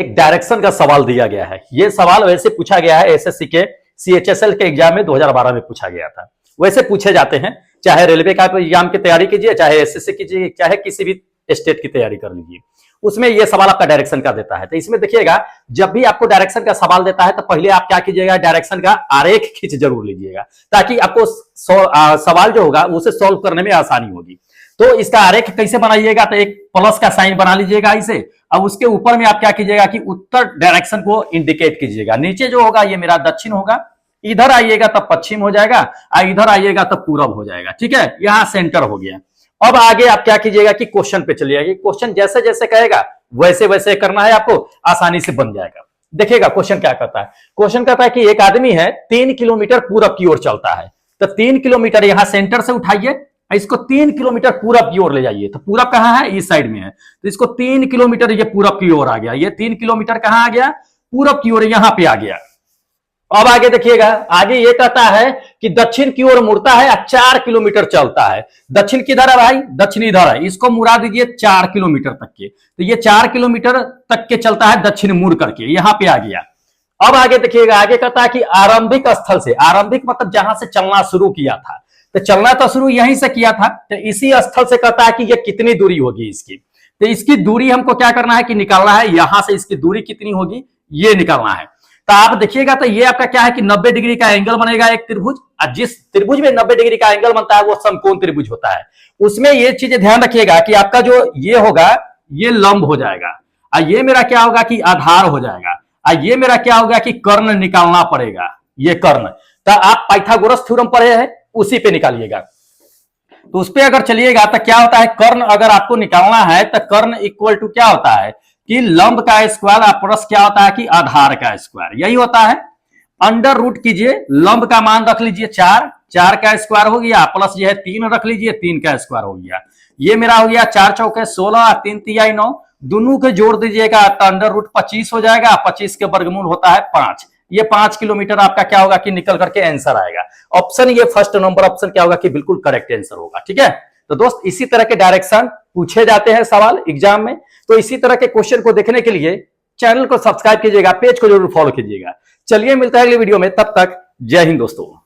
एक डायरेक्शन का सवाल दिया गया है। ये सवाल वैसे पूछा गया है एसएससी के सीएचएसएल के एग्जाम में 2012 में पूछा गया था। वैसे पूछे जाते हैं, चाहे रेलवे का एग्जाम की तैयारी कीजिए, चाहे एसएससी कीजिए, चाहे किसी भी स्टेट की तैयारी कर लीजिए, उसमें यह सवाल आपका डायरेक्शन का देता है। तो इसमें देखिएगा, जब भी आपको डायरेक्शन का सवाल देता है तो पहले आप क्या कीजिएगा, डायरेक्शन का आरेख खींच जरूर लीजिएगा, ताकि आपको सवाल जो होगा उसे सॉल्व करने में आसानी होगी। तो इसका आरेख कैसे बनाइएगा, तो एक प्लस का साइन बना लीजिएगा इसे। अब उसके ऊपर में आप क्या कीजिएगा कि उत्तर डायरेक्शन को इंडिकेट कीजिएगा। नीचे जो होगा ये मेरा दक्षिण होगा, इधर आइएगा तब पश्चिम हो जाएगा, और इधर आइएगा तब पूरब हो जाएगा। ठीक है, यहां सेंटर हो गया। अब आगे आप क्या कीजिएगा कि क्वेश्चन पे चलिएगा। क्वेश्चन जैसे जैसे कहेगा वैसे वैसे करना है, आपको आसानी से बन जाएगा। देखिएगा क्वेश्चन क्या करता है। क्वेश्चन कहता है कि एक आदमी है 3 किलोमीटर पूरब की ओर चलता है, तो 3 किलोमीटर यहां सेंटर से उठाइए, इसको 3 किलोमीटर पूरब की ओर ले जाइए। तो पूरब कहां है, इस साइड में है, तो इसको 3 किलोमीटर ये पूरब की ओर आ गया। ये 3 किलोमीटर कहां आ गया, पूरब की ओर, यहां पे आ गया। अब आगे देखिएगा, आगे ये कहता है कि दक्षिण की ओर मुड़ता है, 4 किलोमीटर चलता है। दक्षिण किधर है भाई, दक्षिण इधर है, इसको मुड़ा दीजिए 4 किलोमीटर तक के। तो ये 4 किलोमीटर तक के चलता है दक्षिण मुड़ करके, यहां पे आ गया। अब आगे देखिएगा, आगे कहता है कि आरंभिक स्थल से, आरंभिक मतलब जहां से चलना शुरू किया था, तो चलना तो शुरू यहीं से किया था, तो इसी स्थल से कहता है कि ये कितनी दूरी होगी इसकी। तो इसकी दूरी हमको क्या करना है कि निकालना है, यहां से इसकी दूरी कितनी होगी ये निकालना है। तो आप देखिएगा, तो ये आपका क्या है कि 90 डिग्री का एंगल बनेगा एक त्रिभुज, और जिस त्रिभुज में 90 डिग्री का एंगल बनता है वो समकोण त्रिभुज होता है। उसमें ये चीजें ध्यान रखिएगा कि आपका जो ये होगा ये लंब हो जाएगा, और ये मेरा क्या होगा कि आधार हो जाएगा, और ये मेरा क्या होगा कि कर्ण निकालना पड़ेगा, ये कर्ण। तो आप पाइथागोरस थ्योरम पढ़े हैं, उसी पे निकालिएगा। तो उस पे अगर चलिएगा तो क्या होता है, कर्ण अगर आपको निकालना है तो कर्ण इक्वल टू क्या होता है कि लंब का स्क्वायर प्लस क्या होता है कि आधार का स्क्वायर, यही होता है। अंडर रूट कीजिए, लंब का मान रख लीजिए 4, 4 का स्क्वायर हो गया, प्लस ये है 3 रख लीजिए, 3 का स्क्वायर हो गया। ये मेरा हो गया 4 चौके 16, 3 तिहाई 9, दोनों के जोड़ दीजिएगा तो अंडर रूट 25 हो जाएगा। 25 के वर्गमूल होता है 5। ये 5 किलोमीटर आपका क्या होगा कि निकल करके आंसर आएगा। ऑप्शन ये फर्स्ट नंबर ऑप्शन क्या होगा कि बिल्कुल करेक्ट आंसर होगा। ठीक है, तो दोस्त इसी तरह के डायरेक्शन पूछे जाते हैं सवाल एग्जाम में। तो इसी तरह के क्वेश्चन को देखने के लिए चैनल को सब्सक्राइब कीजिएगा, पेज को जरूर फॉलो कीजिएगा। चलिए मिलता है अगली वीडियो में, तब तक जय हिंद दोस्तों।